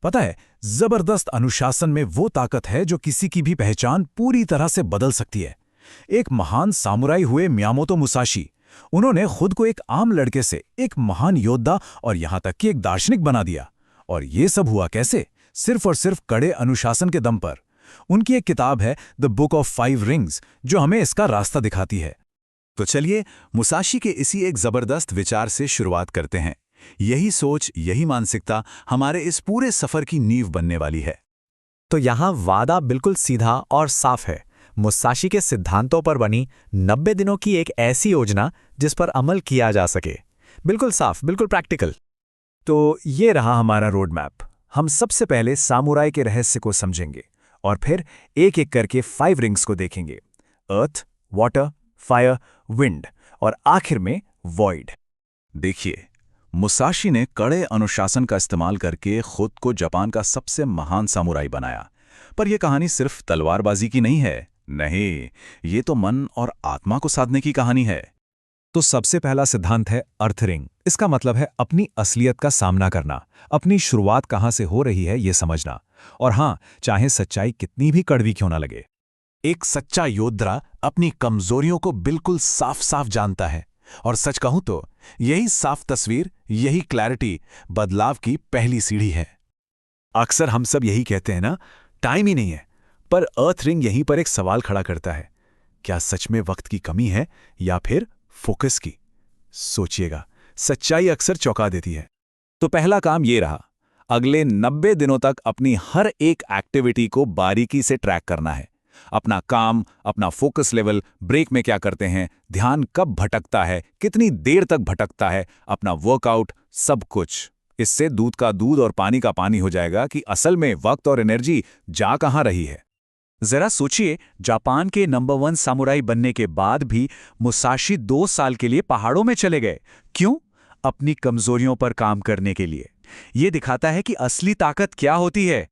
पता है, जबरदस्त अनुशासन में वो ताकत है जो किसी की भी पहचान पूरी तरह से बदल सकती है। एक महान सामुराई हुए मियामोतो मुसाशी, उन्होंने खुद को एक आम लड़के से एक महान योद्धा और यहां तक कि एक दार्शनिक बना दिया। और ये सब हुआ कैसे? सिर्फ और सिर्फ कड़े अनुशासन के दम पर। उनकी एक किताब है द बुक ऑफ 5 रिंग्स, जो हमें इसका रास्ता दिखाती है। तो चलिए मुसाशी के इसी एक जबरदस्त विचार से शुरुआत करते हैं। यही सोच, यही मानसिकता हमारे इस पूरे सफर की नींव बनने वाली है। तो यहाँ वादा बिल्कुल सीधा और साफ है। मुसाशी के सिद्धांतों पर बनी 90 दिनों की एक ऐसी योजना जिस पर अमल किया जा सके। बिल्कुल साफ, बिल्कुल प्रैक्टिकल। तो ये रहा हमारा रोड मैप। हम सबसे पहले सामुराई के रहस्य को समझेंगे और फिर एक एक करके 5 रिंग्स को देखेंगे: अर्थ, वाटर, फायर, विंड और आखिर में वॉइड। देखिए, मुसाशी ने कड़े अनुशासन का इस्तेमाल करके खुद को जापान का सबसे महान सामुराई बनाया। पर यह कहानी सिर्फ तलवारबाजी की नहीं है। नहीं, ये तो मन और आत्मा को साधने की कहानी है। तो सबसे पहला सिद्धांत है अर्थ रिंग। इसका मतलब है अपनी असलियत का सामना करना, अपनी शुरुआत कहां से हो रही है ये समझना। और हां, चाहे सच्चाई कितनी भी कड़वी क्यों ना लगे। एक सच्चा योद्धा अपनी कमजोरियों को बिल्कुल साफ साफ जानता है। और सच कहूं तो यही साफ तस्वीर, यही क्लैरिटी बदलाव की पहली सीढ़ी है। अक्सर हम सब यही कहते हैं ना, टाइम ही नहीं है। पर अर्थ रिंग यहीं पर एक सवाल खड़ा करता है, क्या सच में वक्त की कमी है या फिर फोकस की? सोचिएगा, सच्चाई अक्सर चौंका देती है। तो पहला काम ये रहा, अगले 90 दिनों तक अपनी हर एक एक्टिविटी को बारीकी से ट्रैक करना है। अपना काम, अपना फोकस लेवल, ब्रेक में क्या करते हैं, ध्यान कब भटकता है, कितनी देर तक भटकता है, अपना वर्कआउट, सब कुछ। इससे दूध का दूध और पानी का पानी हो जाएगा कि असल में वक्त और एनर्जी जा कहां रही है। जरा सोचिए, जापान के नंबर 1 सामुराई बनने के बाद भी मुसाशी 2 साल के लिए पहाड़ों में चले गए। क्यों? अपनी कमजोरियों पर काम करने के लिए। यह दिखाता है कि असली ताकत क्या होती है।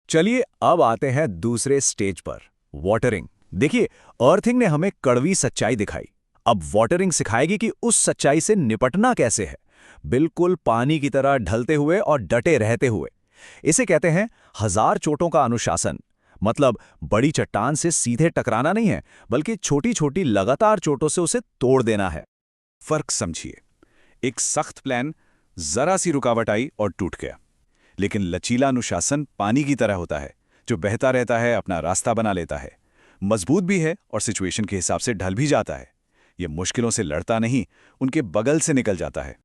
चलिए अब आते हैं दूसरे स्टेज पर, वाटरिंग। देखिए, अर्थिंग ने हमें कड़वी सच्चाई दिखाई। अब वाटरिंग सिखाएगी कि उस सच्चाई से निपटना कैसे है, बिल्कुल पानी की तरह ढलते हुए और डटे रहते हुए। इसे कहते हैं 1000 चोटों का अनुशासन। मतलब बड़ी चट्टान से सीधे टकराना नहीं है, बल्कि छोटी छोटी लगातार चोटों से उसे तोड़ देना है। फर्क समझिए, एक सख्त प्लान, जरा सी रुकावट आई और टूट गया। लेकिन लचीला अनुशासन पानी की तरह होता है, जो बहता रहता है, अपना रास्ता बना लेता है, मजबूत भी है और सिचुएशन के हिसाब से ढल भी जाता है। ये मुश्किलों से लड़ता नहीं, उनके बगल से निकल जाता है।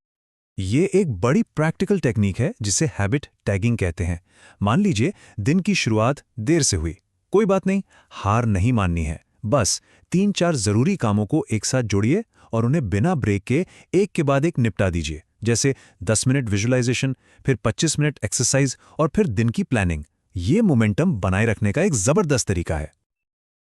ये एक बड़ी प्रैक्टिकल टेक्निक है जिसे हैबिट टैगिंग कहते हैं। मान लीजिए दिन की शुरुआत देर से हुई, कोई बात नहीं, हार नहीं माननी है। बस 3-4 जरूरी कामों को एक साथ जोड़िए और उन्हें बिना ब्रेक के एक के बाद एक निपटा दीजिए। जैसे 10 मिनट विजुअलाइजेशन, फिर 25 मिनट एक्सरसाइज और फिर दिन की प्लानिंग। ये मोमेंटम बनाए रखने का एक जबरदस्त तरीका है।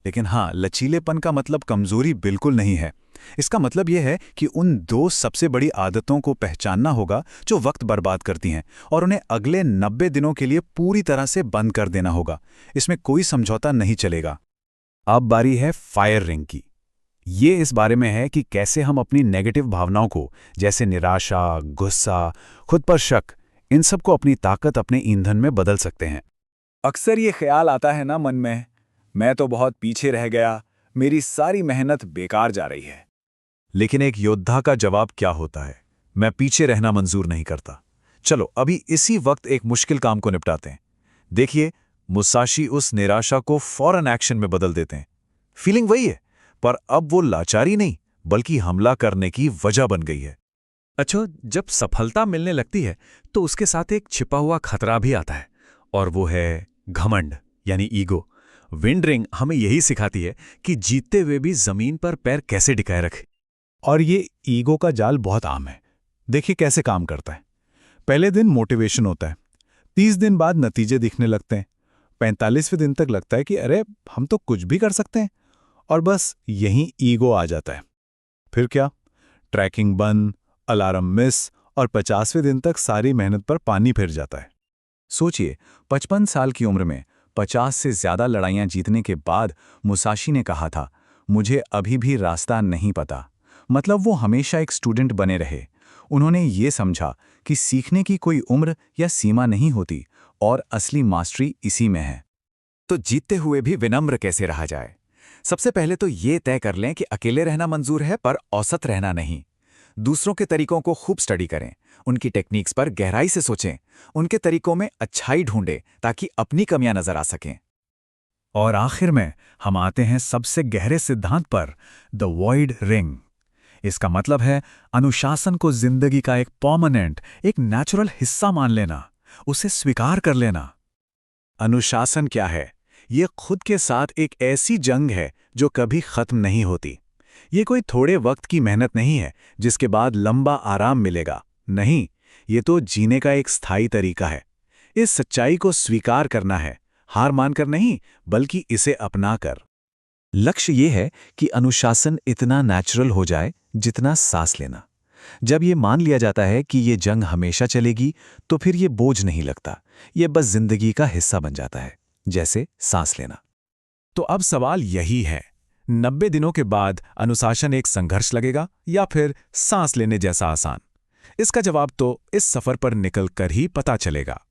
लेकिन हाँ, लचीलेपन का मतलब कमजोरी बिल्कुल नहीं है। इसका मतलब यह है कि उन 2 सबसे बड़ी आदतों को पहचानना होगा जो वक्त बर्बाद करती हैं, और उन्हें अगले 90 दिनों के लिए पूरी तरह से बंद कर देना होगा। इसमें कोई समझौता नहीं चलेगा। अब बारी है फायर रिंग की। ये इस बारे में है कि कैसे हम अपनी नेगेटिव भावनाओं को, जैसे निराशा, गुस्सा, खुद पर शक, इन सब को अपनी ताकत, अपने ईंधन में बदल सकते हैं। अक्सर ये ख्याल आता है ना मन में, मैं तो बहुत पीछे रह गया, मेरी सारी मेहनत बेकार जा रही है। लेकिन एक योद्धा का जवाब क्या होता है? मैं पीछे रहना मंजूर नहीं करता। चलो अभी इसी वक्त एक मुश्किल काम को निपटाते हैं। देखिए, मुसाशी उस निराशा को फौरन एक्शन में बदल देते हैं। फीलिंग वही है, पर अब वो लाचारी नहीं, बल्कि हमला करने की वजह बन गई है। अच्छा, जब सफलता मिलने लगती है तो उसके साथ एक छिपा हुआ खतरा भी आता है, और वो है घमंड, यानी ईगो। विंड रिंग हमें यही सिखाती है कि जीतते हुए भी जमीन पर पैर कैसे टिकाए रखें। और ये ईगो का जाल बहुत आम है। देखिए कैसे काम करता है। पहले दिन मोटिवेशन होता है, 30 दिन बाद नतीजे दिखने लगते हैं, 45वें दिन तक लगता है कि अरे हम तो कुछ भी कर सकते हैं, और बस यहीं ईगो आ जाता है। फिर क्या? ट्रैकिंग बंद, अलार्म मिस, और 50वें दिन तक सारी मेहनत पर पानी फिर जाता है। सोचिए, 55 साल की उम्र में 50 से ज्यादा लड़ाइयां जीतने के बाद मुसाशी ने कहा था, मुझे अभी भी रास्ता नहीं पता। मतलब वो हमेशा एक स्टूडेंट बने रहे। उन्होंने ये समझा कि सीखने की कोई उम्र या सीमा नहीं होती, और असली मास्टरी इसी में है। तो जीतते हुए भी विनम्र कैसे रहा जाए? सबसे पहले तो ये तय कर लें कि अकेले रहना मंजूर है, पर औसत रहना नहीं। दूसरों के तरीकों को खूब स्टडी करें, उनकी टेक्निक्स पर गहराई से सोचें, उनके तरीकों में अच्छाई ढूंढें ताकि अपनी कमियां नजर आ सकें। और आखिर में हम आते हैं सबसे गहरे सिद्धांत पर, द वॉइड रिंग। इसका मतलब है अनुशासन को जिंदगी का एक परमानेंट, एक नेचुरल हिस्सा मान लेना, उसे स्वीकार कर लेना। अनुशासन क्या है? ये खुद के साथ एक ऐसी जंग है जो कभी खत्म नहीं होती। ये कोई थोड़े वक्त की मेहनत नहीं है जिसके बाद लंबा आराम मिलेगा। नहीं, ये तो जीने का एक स्थायी तरीका है। इस सच्चाई को स्वीकार करना है, हार मानकर नहीं, बल्कि इसे अपनाकर। लक्ष्य ये है कि अनुशासन इतना नेचुरल हो जाए जितना सांस लेना। जब ये मान लिया जाता है कि ये जंग हमेशा चलेगी, तो फिर ये बोझ नहीं लगता, ये बस जिंदगी का हिस्सा बन जाता है, जैसे सांस लेना। तो अब सवाल यही है, 90 दिनों के बाद अनुशासन एक संघर्ष लगेगा या फिर सांस लेने जैसा आसान? इसका जवाब तो इस सफर पर निकल कर ही पता चलेगा।